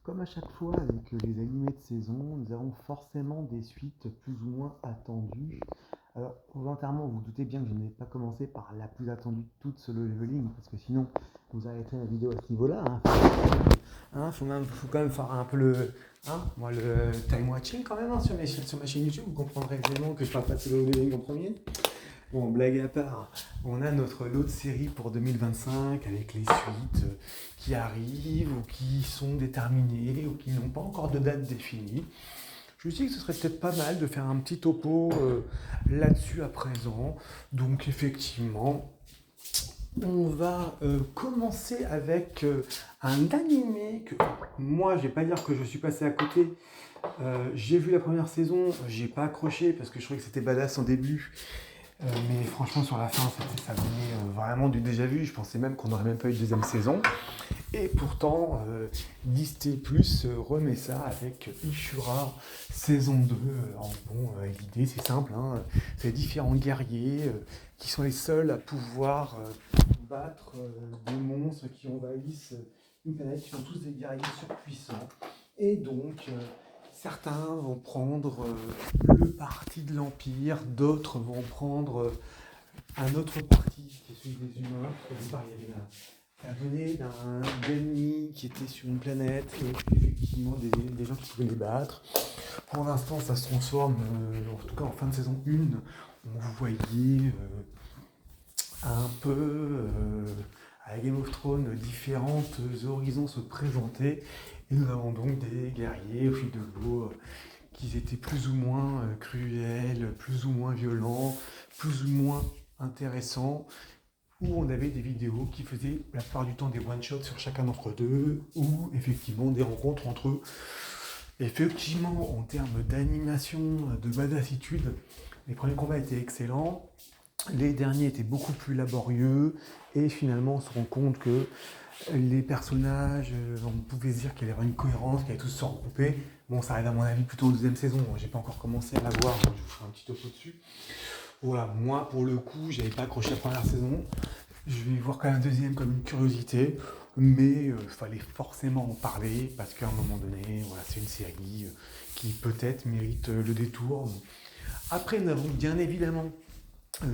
Comme à chaque fois avec les animés de saison, nous avons forcément des suites plus ou moins attendues. Alors, volontairement, vous vous doutez bien que je n'ai pas commencé par la plus attendue de toutes, Solo Leveling, parce que sinon, vous arrêterez la vidéo à ce niveau-là. Faut quand même faire un peu le time watching quand même sur ma chaîne YouTube. Vous comprendrez aisément que je parle pas de Solo Leveling en premier. Bon, blague à part, on a notre lot de séries pour 2025 avec les suites qui arrivent ou qui sont déterminées ou qui n'ont pas encore de date définie. Je me suis dit que ce serait peut-être pas mal de faire un petit topo là-dessus à présent. Donc effectivement, on va commencer avec un animé que moi, je vais pas dire que je suis passé à côté. J'ai vu la première saison, j'ai pas accroché parce que je trouvais que c'était badass en début. Mais franchement, sur la fin, ça donnait vraiment du déjà vu. Je pensais même qu'on n'aurait même pas eu de deuxième saison. Et pourtant, Disney Plus remet ça avec Ishura saison 2. L'idée, c'est simple. C'est différents guerriers qui sont les seuls à pouvoir battre des monstres qui envahissent une planète, qui sont tous des guerriers surpuissants. Et donc, certains vont prendre le parti de l'Empire, d'autres vont prendre un autre parti qui est celui des humains. Au départ, ça venait d'un ennemi qui était sur une planète et effectivement des gens qui pouvaient les battre. Pour l'instant, ça se transforme, en tout cas en fin de saison 1, on voyait un peu à Game of Thrones différentes horizons se présenter. Et nous avons donc des guerriers au fil de l'eau qui étaient plus ou moins cruels, plus ou moins violents, plus ou moins intéressants, où on avait des vidéos qui faisaient la plupart du temps des one-shots sur chacun d'entre eux, ou effectivement des rencontres entre eux. Effectivement, en termes d'animation, de badassitude, les premiers combats étaient excellents. Les derniers étaient beaucoup plus laborieux et finalement on se rend compte que les personnages, on pouvait se dire qu'il y avait une cohérence, qu'ils allaient tous se regrouper. Bon, ça arrive à mon avis plutôt en deuxième saison, j'ai pas encore commencé à la voir, donc je vous ferai un petit topo dessus. Voilà, moi pour le coup, j'avais pas accroché la première saison. Je vais voir quand même la deuxième comme une curiosité, mais il fallait forcément en parler parce qu'à un moment donné, voilà, c'est une série qui peut-être mérite le détour. Après, nous avons bien évidemment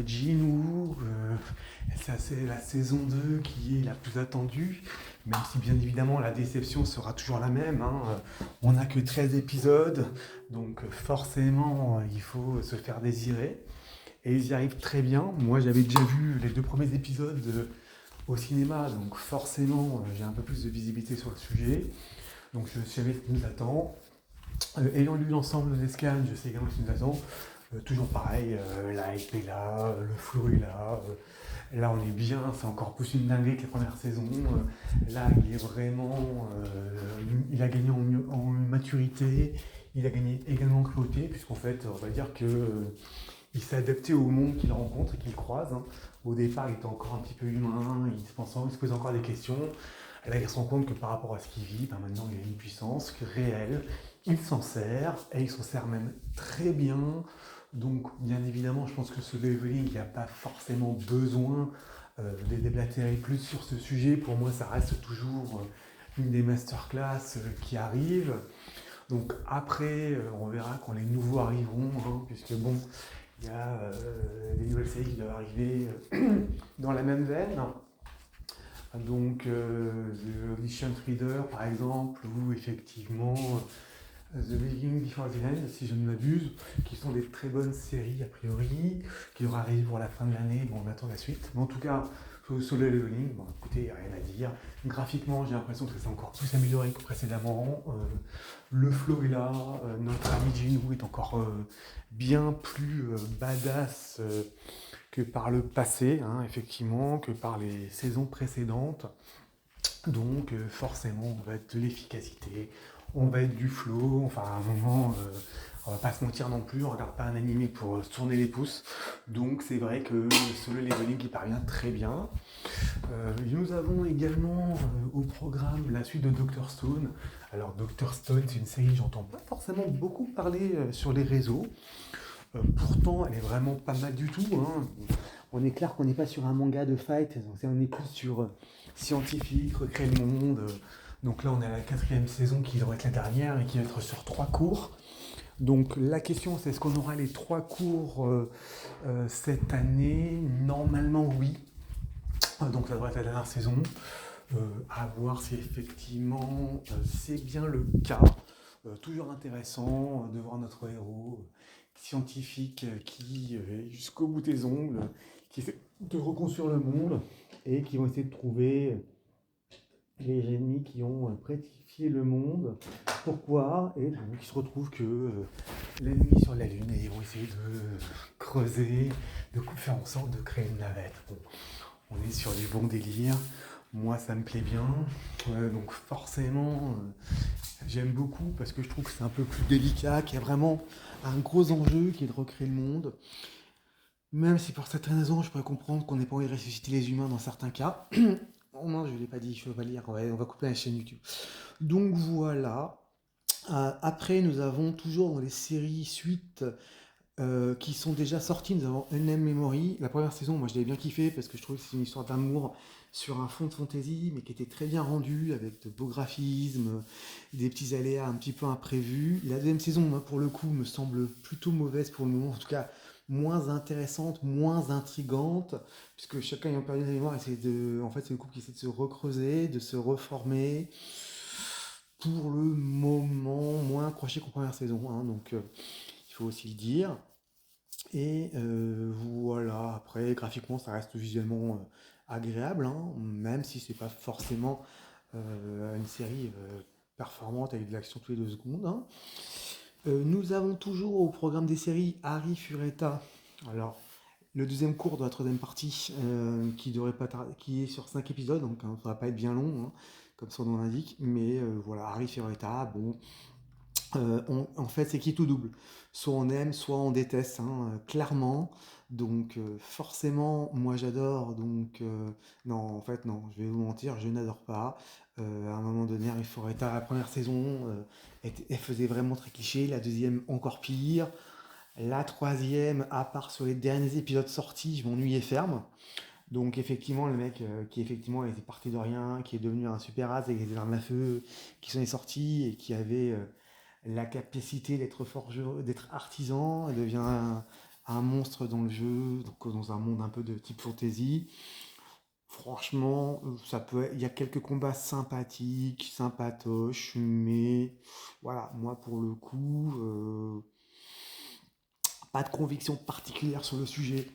Jinwoo, ça c'est la saison 2 qui est la plus attendue, même si bien évidemment la déception sera toujours la même. On n'a que 13 épisodes, donc forcément il faut se faire désirer. Et ils y arrivent très bien. Moi j'avais déjà vu les 2 premiers épisodes au cinéma, donc forcément j'ai un peu plus de visibilité sur le sujet. Donc je savais ce qui nous attend. Ayant lu l'ensemble des scans, je sais également ce qui nous attend. Toujours pareil, la hype est là, le flow est là. Là, on est bien, c'est encore plus une dinguerie que la première saison. Là, il est vraiment. Il a gagné en maturité, il a gagné également en cruauté, puisqu'en fait, on va dire que. Il s'est adapté au monde qu'il rencontre et qu'il croise. Au départ, il était encore un petit peu humain, il se posait encore des questions. Et là, il se rend compte que par rapport à ce qu'il vit, maintenant, il a une puissance réelle. Il s'en sert, et il s'en sert même très bien. Donc, bien évidemment, je pense que ce leveling, il n'y a pas forcément besoin de déblatérer plus sur ce sujet. Pour moi, ça reste toujours une des masterclass qui arrivent. Donc après, on verra quand les nouveaux arriveront, puisque bon, il y a des nouvelles séries qui doivent arriver dans la même veine. Donc, The Omniscient Reader, par exemple, ou effectivement The Beginning Before the End, si je ne m'abuse, qui sont des très bonnes séries a priori, qui devraient arriver pour la fin de l'année. Bon, on attend la suite. Mais en tout cas, Solo Leveling, bon, écoutez, il n'y a rien à dire. Graphiquement, j'ai l'impression que c'est encore plus amélioré que précédemment. Le flow est là. Notre ami Jinwoo est encore bien plus badass que par le passé, effectivement, que par les saisons précédentes. Donc, forcément, on va être de l'efficacité, on va être du flow. Enfin, à un moment, on va pas se mentir non plus, on regarde pas un animé pour se tourner les pouces. Donc, c'est vrai que Solo Leveling qui parvient très bien. Nous avons également au programme la suite de Dr Stone. Alors, Dr Stone, c'est une série que j'entends pas forcément beaucoup parler sur les réseaux. Pourtant, elle est vraiment pas mal du tout. On est clair qu'on n'est pas sur un manga de fight, on est plus sur scientifique, recréer le monde. Donc là, on est à la quatrième saison qui devrait être la dernière et qui va être sur 3 cours. Donc la question, c'est est-ce qu'on aura les 3 cours cette année? Normalement, oui. Donc ça devrait être la dernière saison. À voir si effectivement c'est bien le cas. Toujours intéressant de voir notre héros scientifique qui est jusqu'au bout des ongles, qui essaie de reconstruire le monde et qui vont essayer de trouver les ennemis qui ont prétifié le monde. Pourquoi? Et donc il se retrouve que l'ennemi sur la Lune, et ils vont essayer de creuser, de faire en sorte de créer une navette. Bon, on est sur du bon délire. Moi, ça me plaît bien. Donc forcément, j'aime beaucoup parce que je trouve que c'est un peu plus délicat, qu'il y a vraiment un gros enjeu qui est de recréer le monde. Même si pour certaines raisons, je pourrais comprendre qu'on n'ait pas envie de ressusciter les humains dans certains cas. Oh non, je ne l'ai pas dit, je vais pas lire, on va couper la chaîne YouTube. Donc voilà. Après, nous avons toujours dans les séries suites qui sont déjà sorties. Nous avons Unnamed Memory. La première saison, moi je l'avais bien kiffé parce que je trouvais que c'est une histoire d'amour sur un fond de fantasy, mais qui était très bien rendu avec de beaux graphismes, des petits aléas un petit peu imprévus. La deuxième saison, moi pour le coup, me semble plutôt mauvaise pour le moment. En tout cas, moins intéressante, moins intrigante, puisque chacun ayant perdu sa mémoire, en fait, c'est le couple qui essaie de se recreuser, de se reformer. Pour le moment, moins accroché qu'en première saison, hein, donc il faut aussi le dire. Et voilà, après, graphiquement, ça reste visuellement agréable, hein, même si c'est pas forcément une série performante avec de l'action tous les 2 secondes, hein. Nous avons toujours au programme des séries Harry Fureta. Alors, le deuxième cours de la troisième partie, qui est sur 5 épisodes, donc hein, ça va pas être bien long, hein, comme son nom l'indique, mais voilà, Harry Fureta, bon, en fait, c'est qui est tout double. Soit on aime, soit on déteste, hein, clairement. Donc, forcément, moi j'adore. Donc, non, en fait, non, je vais vous mentir, je n'adore pas. À un moment donné, Harry Fureta, la première saison, elle faisait vraiment très cliché. La deuxième, encore pire. La troisième, à part sur les derniers épisodes sortis, je m'ennuyais ferme. Donc effectivement, le mec qui effectivement était parti de rien, qui est devenu un super as avec des armes à feu, qui sont sortis et qui avait la capacité d'être forgeron, d'être artisan, il devient un monstre dans le jeu, donc dans un monde un peu de type fantasy. Franchement, il y a quelques combats sympathiques, sympatoches, mais voilà, moi pour le coup, pas de conviction particulière sur le sujet.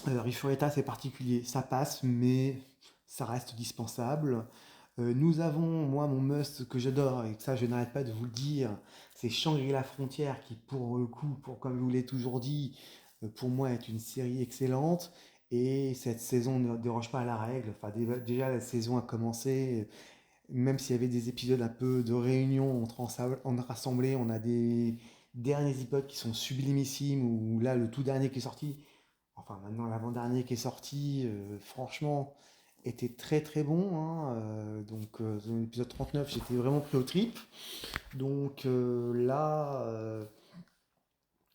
Rifureta, c'est particulier, ça passe, mais ça reste dispensable. Nous avons, moi, mon must que j'adore, et que ça, je n'arrête pas de vous le dire, c'est Shangri-La Frontière, qui, pour le coup, comme je vous l'ai toujours dit, pour moi, est une série excellente. Et cette saison ne déroge pas à la règle. Enfin, déjà, la saison a commencé, même s'il y avait des épisodes un peu de réunion entre rassemblés, on a des derniers épisodes qui sont sublimissimes, ou là, le tout dernier qui est sorti, enfin maintenant l'avant-dernier qui est sorti, franchement, était très très bon, hein, donc dans l'épisode 39, j'étais vraiment pris au trip. Donc là,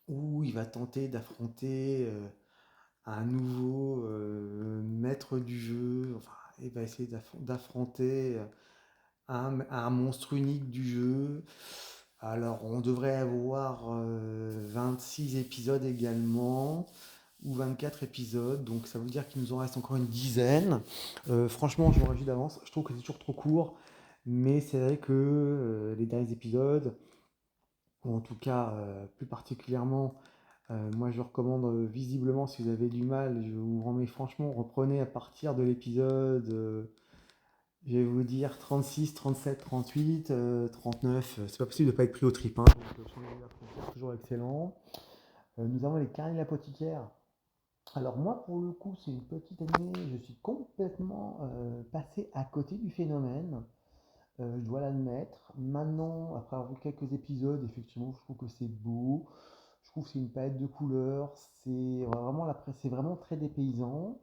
où il va tenter d'affronter un nouveau maître du jeu, enfin, il va essayer d'affronter un monstre unique du jeu. Alors, on devrait avoir 26 épisodes également, ou 24 épisodes, donc ça veut dire qu'il nous en reste encore une dizaine. Franchement, je me réjouis d'avance, je trouve que c'est toujours trop court, mais c'est vrai que les derniers épisodes, ou en tout cas plus particulièrement, moi je recommande visiblement, si vous avez du mal, je vous remets franchement, reprenez à partir de l'épisode, je vais vous dire 36, 37, 38, 39, c'est pas possible de ne pas être pris au trip, hein, donc toujours excellent. Nous avons les carnets de l'apothicaire. Alors moi, pour le coup, c'est une petite année, je suis complètement passé à côté du phénomène, je dois l'admettre. Maintenant, après avoir vu quelques épisodes, effectivement, je trouve que c'est beau, je trouve que c'est une palette de couleurs, c'est vraiment très dépaysant,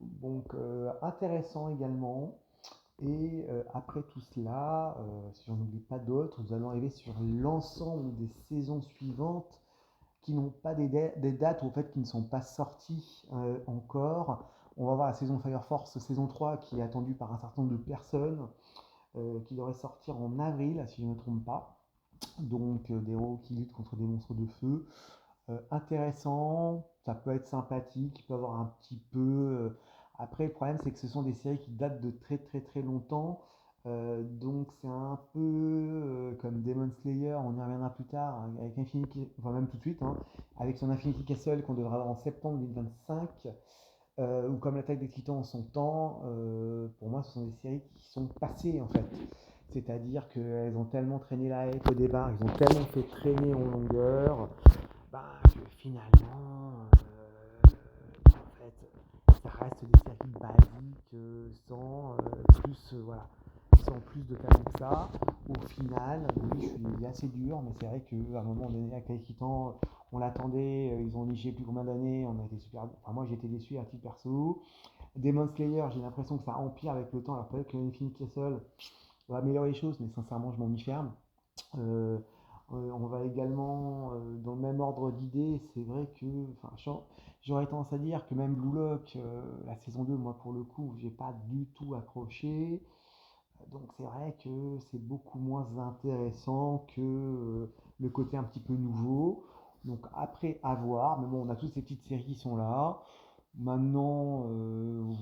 donc intéressant également. Et après tout cela, si j'en oublie pas d'autres, nous allons arriver sur l'ensemble des saisons suivantes qui n'ont pas des dates ou en fait qui ne sont pas sorties encore. On va voir la saison Fire Force saison 3 qui est attendue par un certain nombre de personnes. qui devrait sortir en avril, si je ne me trompe pas. Donc des héros qui luttent contre des monstres de feu. Intéressant, ça peut être sympathique, il peut avoir un petit peu. Après, le problème, c'est que ce sont des séries qui datent de très très très longtemps. Donc c'est un peu comme Demon Slayer, on y reviendra plus tard, hein, avec Infinity, enfin même tout de suite, hein, avec son Infinity Castle qu'on devra avoir en septembre 2025, ou comme l'Attaque des Titans en son temps. Pour moi, ce sont des séries qui sont passées en fait. C'est-à-dire qu'elles ont tellement traîné la hype au départ, ils ont tellement fait traîner en longueur, bah, que finalement, en fait, ça reste des séries basiques, sans plus, voilà, sans plus de talent que ça. Au final, oui, je suis assez dur, mais c'est vrai qu'à un moment donné, à Kaikitan, on l'attendait, ils ont niché plus combien d'années, on a été super. Enfin, moi, j'ai été déçu à titre perso. Demon Slayer, j'ai l'impression que ça empire avec le temps, alors peut-être que Infinite Castle va améliorer les choses, mais sincèrement, je m'en y ferme. Euh, on va également, dans le même ordre d'idées, c'est vrai que, enfin, j'aurais tendance à dire que même Blue Lock, la saison 2, moi pour le coup, j'ai pas du tout accroché. Donc c'est vrai que c'est beaucoup moins intéressant que le côté un petit peu nouveau. Donc après, à voir. Mais bon, on a toutes ces petites séries qui sont là. Maintenant,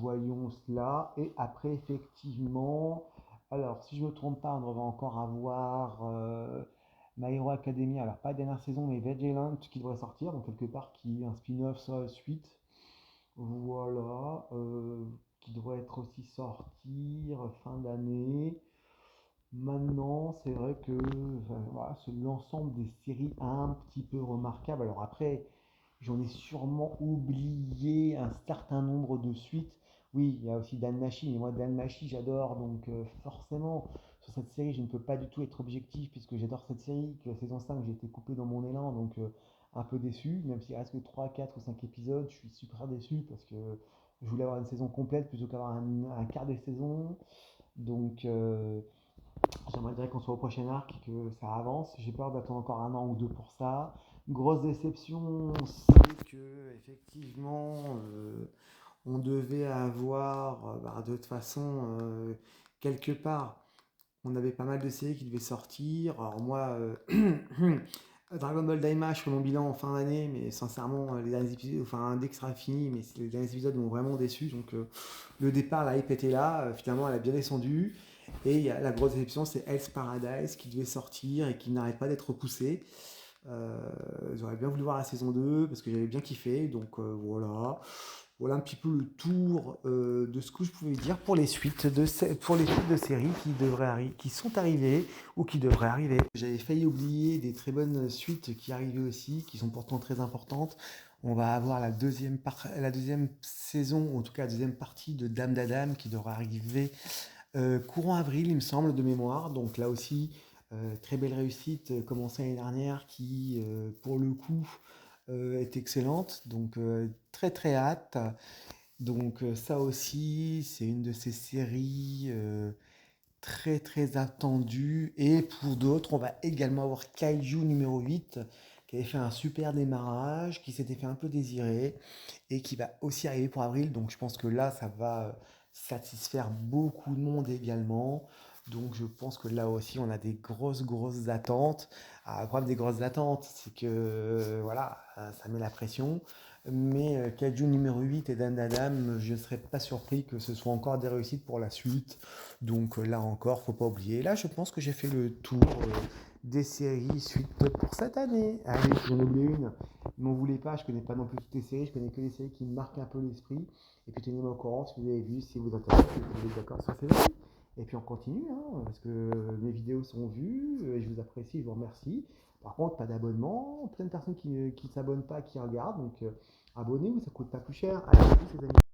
voyons cela. Et après, effectivement, alors si je ne me trompe pas, on va encore avoir My Hero Academia. Alors pas la dernière saison, mais Vigilant qui devrait sortir. Donc quelque part qui est un spin-off, ça, suite. Voilà. Qui devrait être aussi sortir fin d'année. Maintenant, c'est vrai que voilà, c'est l'ensemble des séries un petit peu remarquables. Alors après, j'en ai sûrement oublié un certain nombre de suites. Oui, il y a aussi Dan Machi, mais moi Dan Machi j'adore, donc forcément sur cette série je ne peux pas du tout être objectif puisque j'adore cette série, que la saison 5 j'ai été coupé dans mon élan, donc un peu déçu, même s'il reste que 3, 4 ou 5 épisodes, je suis super déçu parce que je voulais avoir une saison complète plutôt qu'avoir un quart de saison. Donc j'aimerais dire qu'on soit au prochain arc, que ça avance. J'ai peur d'attendre encore un an ou deux pour ça. Grosse déception, c'est que effectivement, on devait avoir, bah, de toute façon, quelque part, on avait pas mal de séries qui devaient sortir. Alors moi, Dragon Ball Daima, je fais mon bilan en fin d'année, mais sincèrement, les derniers épisodes, enfin dès que ce sera fini, mais les derniers épisodes m'ont vraiment déçu. Donc le départ, la hype était là, finalement elle a bien descendu. Et il y a la grosse déception, c'est Hell's Paradise qui devait sortir et qui n'arrête pas d'être repoussé. J'aurais bien voulu voir la saison 2 parce que j'avais bien kiffé. Donc voilà. Voilà un petit peu le tour de ce que je pouvais dire pour les suites pour les suites de séries qui sont arrivées ou qui devraient arriver. J'avais failli oublier des très bonnes suites qui arrivaient aussi, qui sont pourtant très importantes. On va avoir la deuxième saison, ou en tout cas la deuxième partie de Dame d'Adam qui devra arriver courant avril, il me semble, de mémoire. Donc là aussi, très belle réussite, commencée l'année dernière, qui, pour le coup, est excellente. Donc très très hâte. Donc ça aussi, c'est une de ces séries très très attendues. Et pour d'autres, on va également avoir Kaiju numéro 8 qui avait fait un super démarrage, qui s'était fait un peu désirer et qui va aussi arriver pour avril. Donc je pense que là, ça va satisfaire beaucoup de monde également. Donc je pense que là aussi, on a des grosses attentes. Ah, le problème des grosses attentes, c'est que voilà, ça met la pression. Mais Kaiju numéro 8 et Dan Adam, je ne serais pas surpris que ce soit encore des réussites pour la suite. Donc là encore, faut pas oublier. Là, je pense que j'ai fait le tour des séries suite pour cette année. Allez, j'en oublie une. Ne m'en voulez pas, je connais pas non plus toutes les séries, je connais que les séries qui me marquent un peu l'esprit. Et puis tenez-moi au courant si vous avez vu, si vous intéressez, si vous êtes d'accord sur ces séries. Et puis on continue, hein, parce que mes vidéos sont vues, je vous apprécie, je vous remercie. Par contre, pas d'abonnement, plein de personnes qui ne s'abonnent pas, qui regardent, donc abonnez-vous, ça coûte pas plus cher. Allez, à tous les amis.